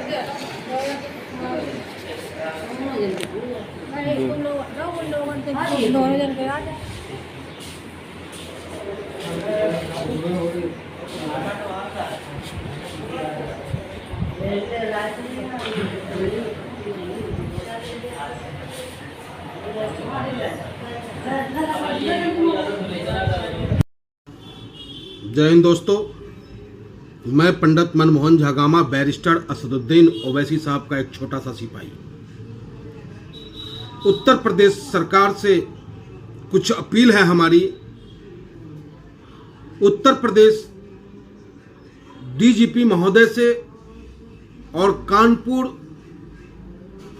जय हिंद दोस्तों, मैं पंडित मनमोहन झागामा बैरिस्टर असदुद्दीन ओवैसी साहब का एक छोटा सा सिपाही। उत्तर प्रदेश सरकार से कुछ अपील है हमारी। उत्तर प्रदेश डीजीपी महोदय से और कानपुर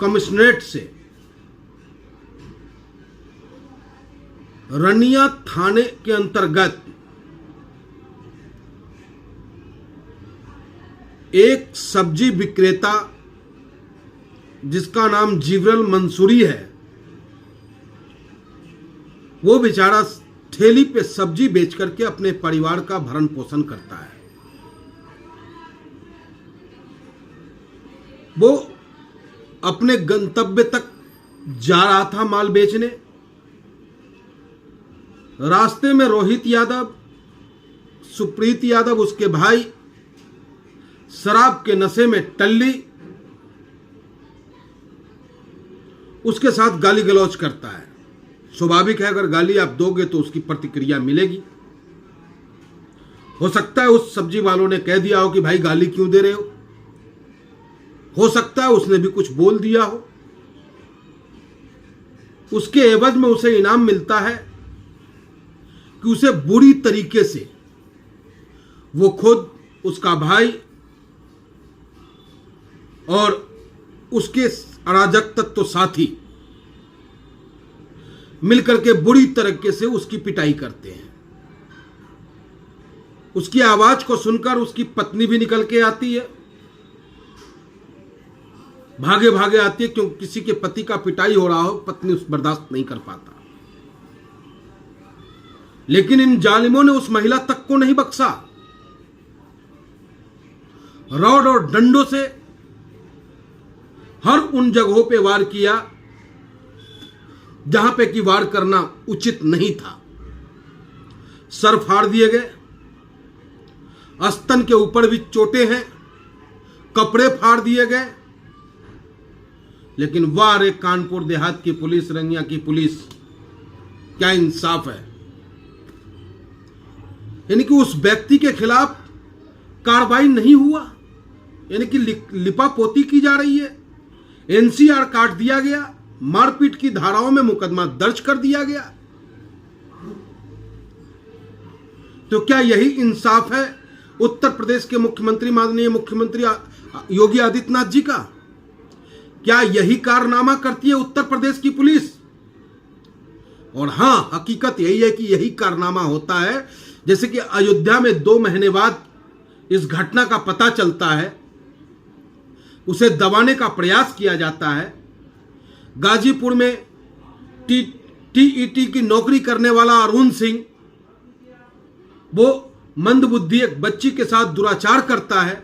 कमिश्नरेट से रनिया थाने के अंतर्गत एक सब्जी विक्रेता जिसका नाम जिब्रल मंसूरी है, वो बेचारा ठेली पे सब्जी बेच करके अपने परिवार का भरण पोषण करता है। वो अपने गंतव्य तक जा रहा था माल बेचने। रास्ते में रोहित यादव, सुप्रीत यादव उसके भाई शराब के नशे में टल्ली उसके साथ गाली गलौज करता है। स्वाभाविक है, अगर गाली आप दोगे तो उसकी प्रतिक्रिया मिलेगी। हो सकता है उस सब्जी वालों ने कह दिया हो कि भाई गाली क्यों दे रहे हो सकता है उसने भी कुछ बोल दिया हो। उसके एवज में उसे इनाम मिलता है कि उसे बुरी तरीके से वो खुद, उसका भाई और उसके अराजक तत्व साथी मिलकर के बुरी तरीके से उसकी पिटाई करते हैं। उसकी आवाज को सुनकर उसकी पत्नी भी निकल के आती है, भागे भागे आती है, क्योंकि किसी के पति का पिटाई हो रहा हो पत्नी उस बर्दाश्त नहीं कर पाता। लेकिन इन जालिमों ने उस महिला तक को नहीं बख्शा। रॉड और डंडों से हर उन जगहों पे वार किया जहां पे कि वार करना उचित नहीं था। सर फाड़ दिए गए, स्तन के ऊपर भी चोटें हैं, कपड़े फाड़ दिए गए। लेकिन वाह रे कानपुर देहात की पुलिस, रंगिया की पुलिस, क्या इंसाफ है। यानी कि उस व्यक्ति के खिलाफ कार्रवाई नहीं हुआ, यानी कि लिपापोती की जा रही है। एनसीआर काट दिया गया, मारपीट की धाराओं में मुकदमा दर्ज कर दिया गया। तो क्या यही इंसाफ है उत्तर प्रदेश के मुख्यमंत्री, माननीय मुख्यमंत्री योगी आदित्यनाथ जी का? क्या यही कारनामा करती है उत्तर प्रदेश की पुलिस? और हां, हकीकत यही है कि यही कारनामा होता है। जैसे कि अयोध्या में 2 महीने बाद इस घटना का पता चलता है, उसे दबाने का प्रयास किया जाता है। गाजीपुर में टीईटी की नौकरी करने वाला अरुण सिंह, वो मंदबुद्धि एक बच्ची के साथ दुराचार करता है।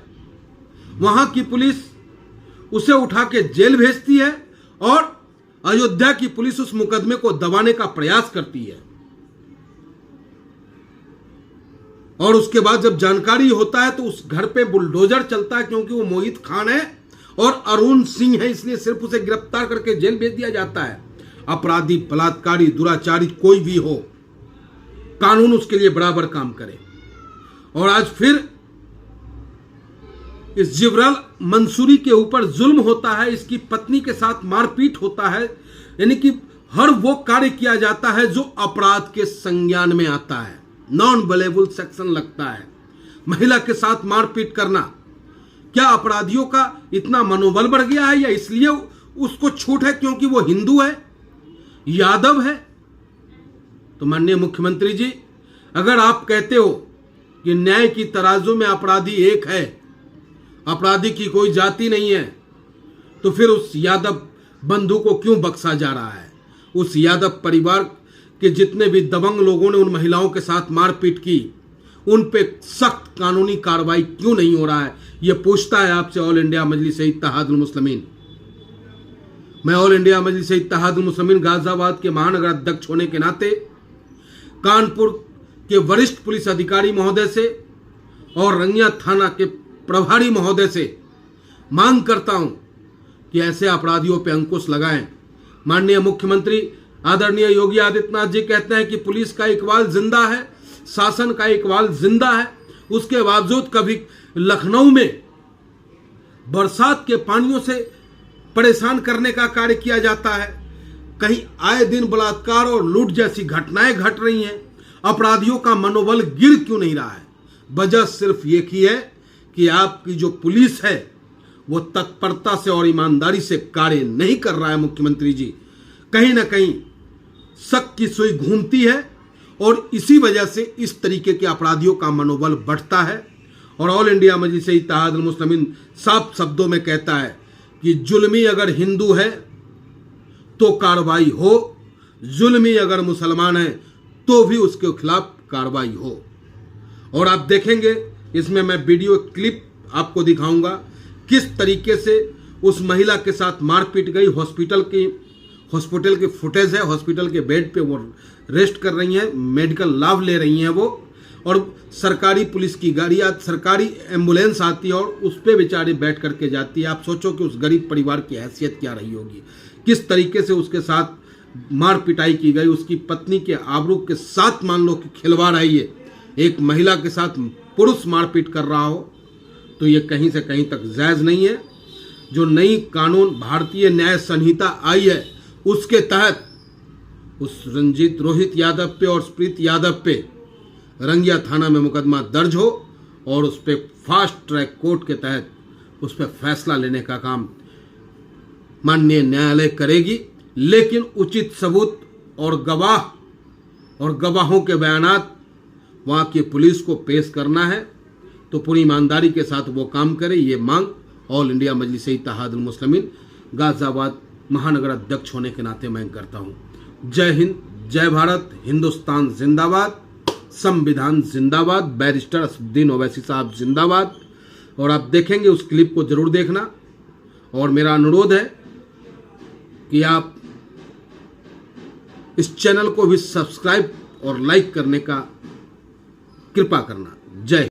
वहां की पुलिस उसे उठा के जेल भेजती है और अयोध्या की पुलिस उस मुकदमे को दबाने का प्रयास करती है। और उसके बाद जब जानकारी होता है तो उस घर पे बुलडोजर चलता है, क्योंकि वो मोहित खान है और अरुण सिंह है, इसलिए सिर्फ उसे गिरफ्तार करके जेल भेज दिया जाता है। अपराधी, बलात्कारी, दुराचारी कोई भी हो, कानून उसके लिए बराबर काम करे। और आज फिर इस जिब्रल मंसूरी के ऊपर जुल्म होता है, इसकी पत्नी के साथ मारपीट होता है। यानी कि हर वो कार्य किया जाता है जो अपराध के संज्ञान में आता है, नॉन बेलेबल सेक्शन लगता है। महिला के साथ मारपीट करना, क्या अपराधियों का इतना मनोबल बढ़ गया है या इसलिए उसको छूट है क्योंकि वो हिंदू है, यादव है? तो माननीय मुख्यमंत्री जी, अगर आप कहते हो कि न्याय की तराजू में अपराधी एक है, अपराधी की कोई जाति नहीं है, तो फिर उस यादव बंधु को क्यों बख्शा जा रहा है? उस यादव परिवार के जितने भी दबंग लोगों ने उन महिलाओं के साथ मारपीट की, उन पे सख्त कानूनी कार्रवाई क्यों नहीं हो रहा है, यह पूछता है आपसे ऑल इंडिया मजलिस-ए-इत्तेहादुल मुस्लिमीन। मैं ऑल इंडिया मजलिस-ए-इत्तेहादुल मुस्लिमीन गाजियाबाद के महानगर अध्यक्ष होने के नाते कानपुर के वरिष्ठ पुलिस अधिकारी महोदय से और रंगिया थाना के प्रभारी महोदय से मांग करता हूं कि ऐसे अपराधियों पर अंकुश लगाएं। माननीय मुख्यमंत्री आदरणीय योगी आदित्यनाथ जी कहते हैं कि पुलिस का इकबाल जिंदा है, शासन का इकबाल जिंदा है। उसके बावजूद कभी लखनऊ में बरसात के पानियों से परेशान करने का कार्य किया जाता है, कहीं आए दिन बलात्कार और लूट जैसी घटनाएं घट रही हैं। अपराधियों का मनोबल गिर क्यों नहीं रहा है? वजह सिर्फ एक ही है कि आपकी जो पुलिस है वो तत्परता से और ईमानदारी से कार्य नहीं कर रहा है। मुख्यमंत्री जी, कहीं ना कहीं शक की सुई घूमती है और इसी वजह से इस तरीके के अपराधियों का मनोबल बढ़ता है। और ऑल इंडिया मजलिस-ए-इत्तेहादुल मुस्लिमीन साफ शब्दों में कहता है कि जुल्मी अगर हिंदू है तो कार्रवाई हो, जुल्मी अगर मुसलमान है तो भी उसके खिलाफ कार्रवाई हो। और आप देखेंगे इसमें मैं वीडियो क्लिप आपको दिखाऊंगा किस तरीके से उस महिला के साथ मारपीट गई। हॉस्पिटल की फुटेज है, हॉस्पिटल के बेड पे वो रेस्ट कर रही हैं, मेडिकल लाभ ले रही हैं वो, और सरकारी पुलिस की गाड़ी, सरकारी एम्बुलेंस आती है और उस पे बेचारी बैठ करके जाती है। आप सोचो कि उस गरीब परिवार की हैसियत क्या रही होगी, किस तरीके से उसके साथ मार पिटाई की गई। उसकी पत्नी के आबरू के साथ मान लो कि खिलवाड़ है, ये एक महिला के साथ पुरुष मारपीट कर रहा हो तो ये कहीं से कहीं तक जायज़ नहीं है। जो नई कानून भारतीय न्याय संहिता आई है उसके तहत उस रंजीत रोहित यादव पे और स्प्रीत यादव पे रंगिया थाना में मुकदमा दर्ज हो और उस पर फास्ट ट्रैक कोर्ट के तहत उस पर फैसला लेने का काम माननीय न्यायालय करेगी। लेकिन उचित सबूत और गवाहों के बयानात वहाँ की पुलिस को पेश करना है तो पूरी ईमानदारी के साथ वो काम करे। ये मांग ऑल इंडिया मजलिस-ए-इत्तेहादुल मुस्लिमीन गाजियाबाद महानगर अध्यक्ष होने के नाते मैं करता हूँ। जय हिंद, जय भारत, हिंदुस्तान जिंदाबाद, संविधान जिंदाबाद, बैरिस्टर असदुद्दीन ओवैसी साहब जिंदाबाद। और आप देखेंगे उस क्लिप को जरूर देखना और मेरा अनुरोध है कि आप इस चैनल को भी सब्सक्राइब और लाइक करने का कृपा करना। जय